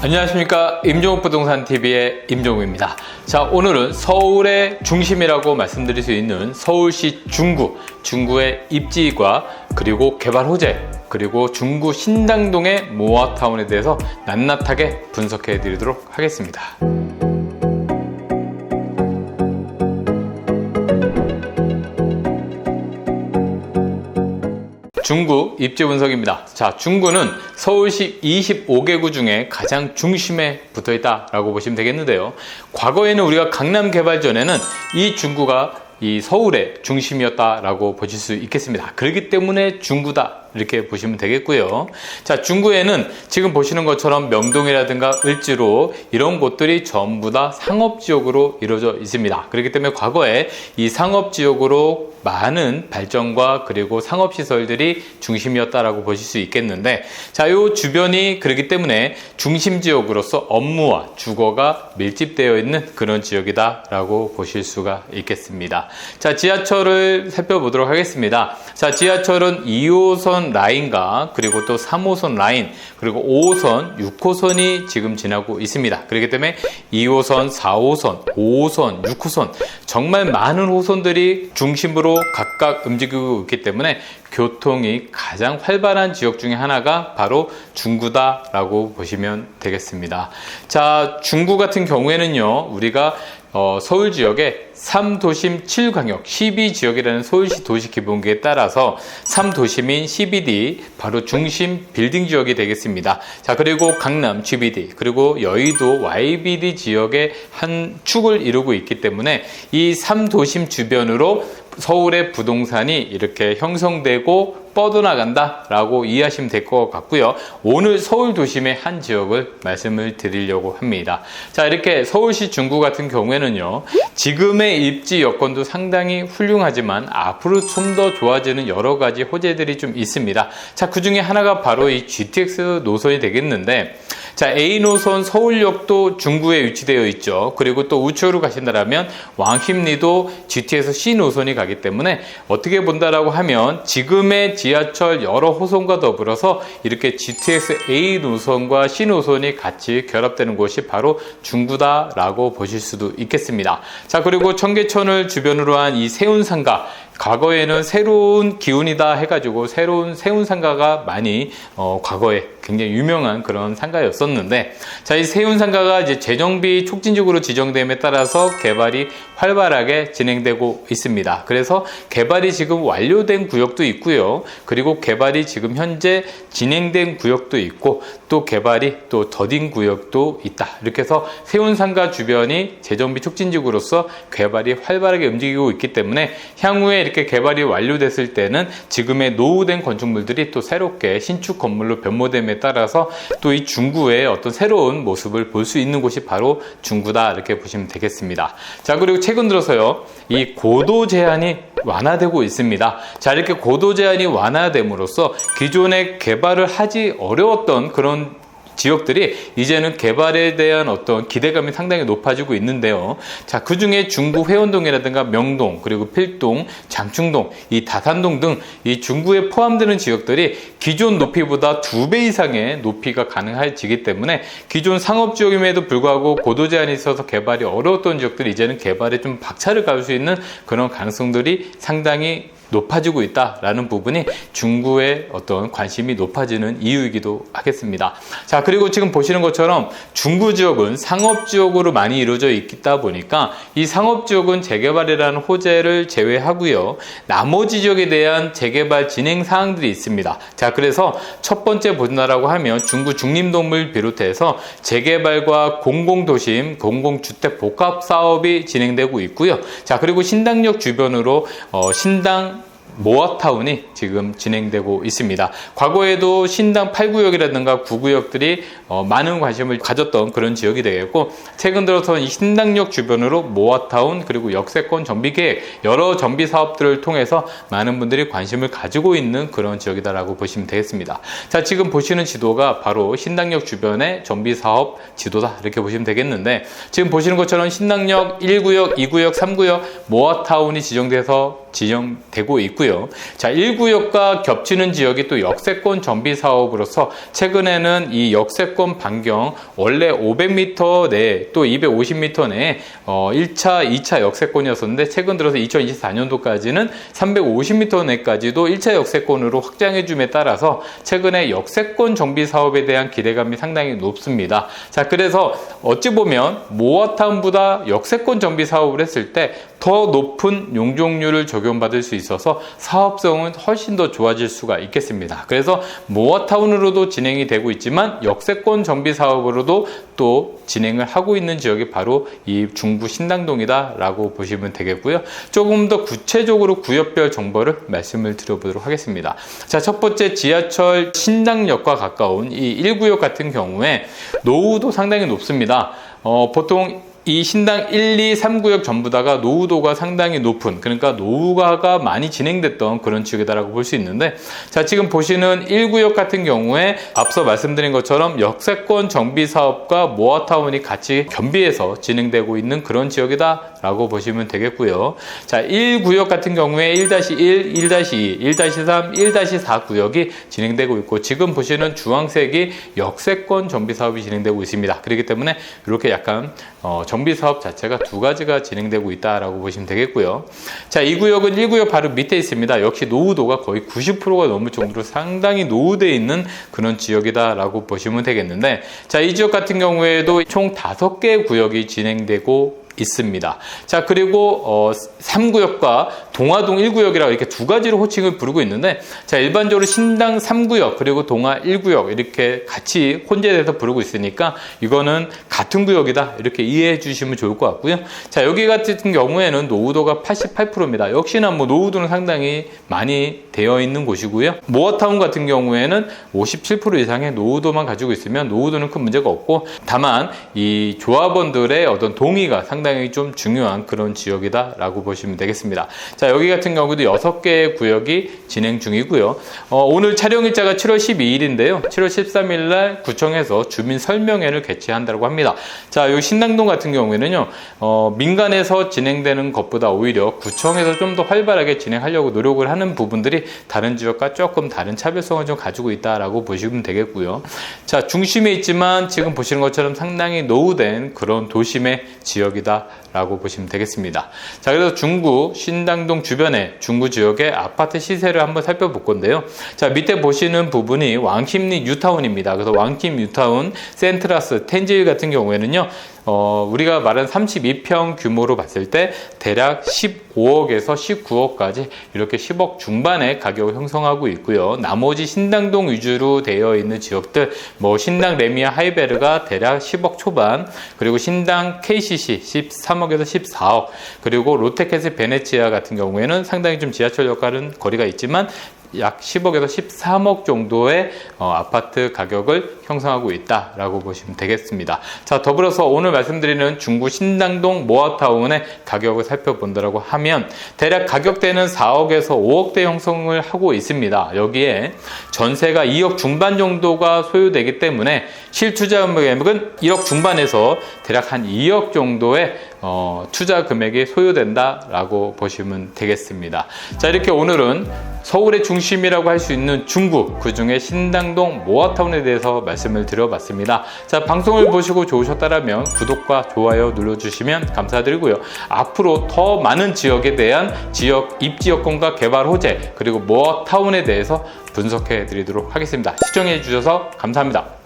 안녕하십니까. 임종욱 부동산TV의 임종욱입니다. 자, 오늘은 서울의 중심이라고 말씀드릴 수 있는 서울시 중구의 입지과 그리고 개발 호재, 그리고 중구 신당동의 모아타운에 대해서 낱낱하게 분석해 드리도록 하겠습니다. 중구 입지 분석입니다. 자, 중구는 서울시 25개구 중에 가장 중심에 붙어 있다라고 보시면 되겠는데요. 과거에는 우리가 강남 개발 전에는 이 중구가 이 서울의 중심이었다라고 보실 수 있겠습니다. 그렇기 때문에 중구다 이렇게 보시면 되겠고요. 자, 중구에는 지금 보시는 것처럼 명동이라든가 을지로 이런 곳들이 전부 다 상업지역으로 이루어져 있습니다. 그렇기 때문에 과거에 이 상업지역으로 많은 발전과 그리고 상업시설들이 중심이었다라고 보실 수 있겠는데, 자, 요 주변이 그렇기 때문에 중심지역으로서 업무와 주거가 밀집되어 있는 그런 지역이다라고 보실 수가 있겠습니다. 자, 지하철을 살펴보도록 하겠습니다. 자, 지하철은 2호선 라인과 그리고 또 3호선 라인, 그리고 5호선, 6호선이 지금 지나고 있습니다. 그렇기 때문에 2호선, 4호선, 5호선, 6호선 정말 많은 호선들이 중심으로 각각 움직이고 있기 때문에 교통이 가장 활발한 지역 중에 하나가 바로 중구다라고 보시면 되겠습니다. 자, 중구 같은 경우에는요, 우리가 서울 지역에 3도심 7광역 12지역이라는 서울시 도시기본계에 따라서 3도심인 CBD 바로 중심 빌딩 지역이 되겠습니다. 자, 그리고 강남 GBD 그리고 여의도 YBD 지역의 한 축을 이루고 있기 때문에 이 3도심 주변으로 서울의 부동산이 이렇게 형성되고 뻗어나간다 라고 이해하시면 될 것 같고요. 오늘 서울 도심의 한 지역을 말씀을 드리려고 합니다. 자, 이렇게 서울시 중구 같은 경우에는요, 지금의 입지 여건도 상당히 훌륭하지만 앞으로 좀 더 좋아지는 여러 가지 호재들이 좀 있습니다. 자, 그 중에 하나가 바로 이 GTX 노선이 되겠는데, 자, A노선 서울역도 중구에 위치되어 있죠. 그리고 또 우측으로 가신다면 왕십리도 GTX C 노선이 가기 때문에 어떻게 본다라고 하면 지금의 지하철 여러 호선과 더불어서 이렇게 GTX A 노선과 C 노선이 같이 결합되는 곳이 바로 중구다라고 보실 수도 있겠습니다. 자, 그리고 청계천을 주변으로 한 이 세운상가, 과거에는 새로운 기운이다 해가지고 새로운 세운상가가 많이 과거에 굉장히 유명한 그런 상가였었는데, 자, 이 세운상가가 이제 재정비 촉진지구로 지정됨에 따라서 개발이 활발하게 진행되고 있습니다. 그래서 개발이 지금 완료된 구역도 있고요. 그리고 개발이 지금 현재 진행된 구역도 있고, 또 개발이 또 더딘 구역도 있다. 이렇게 해서 세운상가 주변이 재정비 촉진지구로서 개발이 활발하게 움직이고 있기 때문에 향후에 이렇게 개발이 완료됐을 때는 지금의 노후된 건축물들이 또 새롭게 신축 건물로 변모됨에 따라서 또 이 중구의 어떤 새로운 모습을 볼 수 있는 곳이 바로 중구다 이렇게 보시면 되겠습니다. 자, 그리고 최근 들어서요, 이 고도 제한이 완화되고 있습니다. 자, 이렇게 고도 제한이 완화됨으로써 기존에 개발을 하기 어려웠던 그런 지역들이 이제는 개발에 대한 어떤 기대감이 상당히 높아지고 있는데요. 자, 그 중에 중구 회원동이라든가 명동, 그리고 필동, 장충동, 이 다산동 등 이 중구에 포함되는 지역들이 기존 높이보다 2배 이상의 높이가 가능해지기 때문에 기존 상업지역임에도 불구하고 고도 제한이 있어서 개발이 어려웠던 지역들이 이제는 개발에 좀 박차를 가할 수 있는 그런 가능성들이 상당히 높아지고 있다라는 부분이 중구의 어떤 관심이 높아지는 이유이기도 하겠습니다. 자, 그리고 지금 보시는 것처럼 중구 지역은 상업지역으로 많이 이루어져 있다 보니까 이 상업지역은 재개발이라는 호재를 제외하고요, 나머지 지역에 대한 재개발 진행 사항들이 있습니다. 자, 그래서 첫 번째 본다라고 하면 중구 중림동을 비롯해서 재개발과 공공도심, 공공주택 복합 사업이 진행되고 있고요. 자, 그리고 신당역 주변으로 신당 모아타운이 지금 진행되고 있습니다. 과거에도 신당 8구역이라든가 9구역들이 많은 관심을 가졌던 그런 지역이 되겠고, 최근 들어서 이 신당역 주변으로 모아타운 그리고 역세권 정비 계획, 여러 정비 사업들을 통해서 많은 분들이 관심을 가지고 있는 그런 지역이다라고 보시면 되겠습니다. 자, 지금 보시는 지도가 바로 신당역 주변의 정비 사업 지도다 이렇게 보시면 되겠는데, 지금 보시는 것처럼 신당역 1구역, 2구역, 3구역 모아타운이 지정돼서 지정되고 있고요. 자, 1구역과 겹치는 지역이 또 역세권 정비 사업으로서 최근에는 이 역세권 반경 원래 500m 내에 또 250m 내에 1차, 2차 역세권이었었는데 최근 들어서 2024년도까지는 350m 내까지도 1차 역세권으로 확장해 줌에 따라서 최근에 역세권 정비 사업에 대한 기대감이 상당히 높습니다. 자, 그래서 어찌 보면 모아타운보다 역세권 정비 사업을 했을 때 더 높은 용적률을 적용받을 수 있어서 사업성은 훨씬 더 좋아질 수가 있겠습니다. 그래서 모아타운으로도 진행이 되고 있지만 역세권 정비 사업으로도 또 진행을 하고 있는 지역이 바로 이 중구 신당동이다 라고 보시면 되겠고요. 조금 더 구체적으로 구역별 정보를 말씀을 드려보도록 하겠습니다. 자, 첫 번째 지하철 신당역과 가까운 이 1구역 같은 경우에 노후도 상당히 높습니다. 보통 이 신당 1, 2, 3구역 전부 다가 노후도가 상당히 높은, 그러니까 노후화가 많이 진행됐던 그런 지역이다라고 볼 수 있는데, 자, 지금 보시는 1구역 같은 경우에 앞서 말씀드린 것처럼 역세권 정비 사업과 모아타운이 같이 겸비해서 진행되고 있는 그런 지역이다라고 보시면 되겠고요. 자, 1구역 같은 경우에 1-1, 1-2, 1-3, 1-4 구역이 진행되고 있고, 지금 보시는 주황색이 역세권 정비 사업이 진행되고 있습니다. 그렇기 때문에 이렇게 약간 정비 사업 자체가 두 가지가 진행되고 있다라고 보시면 되겠고요. 자, 이 구역은 1구역 바로 밑에 있습니다. 역시 노후도가 거의 90%가 넘을 정도로 상당히 노후되어 있는 그런 지역이다라고 보시면 되겠는데, 자, 이 지역 같은 경우에도 총 5개의 구역이 진행되고 있습니다. 자, 그리고 3구역과 동화동 1구역이라고 이렇게 두 가지로 호칭을 부르고 있는데, 자, 일반적으로 신당 3구역 그리고 동화 1구역 이렇게 같이 혼재돼서 부르고 있으니까 이거는 같은 구역이다 이렇게 이해해 주시면 좋을 것 같고요. 자, 여기 같은 경우에는 노후도가 88%입니다. 역시나 뭐 노후도는 상당히 많이 되어 있는 곳이고요. 모아타운 같은 경우에는 57% 이상의 노후도만 가지고 있으면 노후도는 큰 문제가 없고, 다만 이 조합원들의 어떤 동의가 상당히 좀 중요한 그런 지역이다 라고 보시면 되겠습니다. 자, 여기 같은 경우도 6개의 구역이 진행 중이고요. 오늘 촬영일자가 7월 12일인데요 7월 13일 날 구청에서 주민 설명회를 개최한다고 합니다. 자, 여기 신당동 같은 경우에는요 민간에서 진행되는 것보다 오히려 구청에서 좀 더 활발하게 진행하려고 노력을 하는 부분들이 다른 지역과 조금 다른 차별성을 좀 가지고 있다라고 보시면 되겠고요. 자, 중심에 있지만 지금 보시는 것처럼 상당히 노후된 그런 도심의 지역이다 라고 보시면 되겠습니다. 자, 그래서 중구 신당동 주변의 중구 지역의 아파트 시세를 한번 살펴볼 건데요. 자, 밑에 보시는 부분이 왕십리 뉴타운입니다. 그래서 왕십 뉴타운 센트라스 텐지일 같은 경우에는요 우리가 말한 32평 규모로 봤을 때 대략 15억에서 19억까지 이렇게 10억 중반의 가격을 형성하고 있고요. 나머지 신당동 위주로 되어 있는 지역들, 뭐 신당 레미아 하이베르가 대략 10억 초반, 그리고 신당 KCC 13억에서 14억, 그리고 롯데캐슬 베네치아 같은 경우에는 상당히 좀 지하철역과는 거리가 있지만 약 10억에서 13억 정도의 아파트 가격을 형성하고 있다라고 보시면 되겠습니다. 자, 더불어서 오늘 말씀드리는 중구 신당동 모아타운의 가격을 살펴본다고 하면 대략 가격대는 4억에서 5억대 형성을 하고 있습니다. 여기에 전세가 2억 중반 정도가 소요되기 때문에 실투자 금액은 1억 중반에서 대략 한 2억 정도의 투자 금액이 소요된다라고 보시면 되겠습니다. 자, 이렇게 오늘은 서울의 중심이라고 할 수 있는 중구, 그 중에 신당동 모아타운에 대해서 말씀을 드려봤습니다. 자, 방송을 보시고 좋으셨다면 구독과 좋아요 눌러주시면 감사드리고요. 앞으로 더 많은 지역에 대한 입지여건과 개발 호재, 그리고 모아타운에 대해서 분석해 드리도록 하겠습니다. 시청해 주셔서 감사합니다.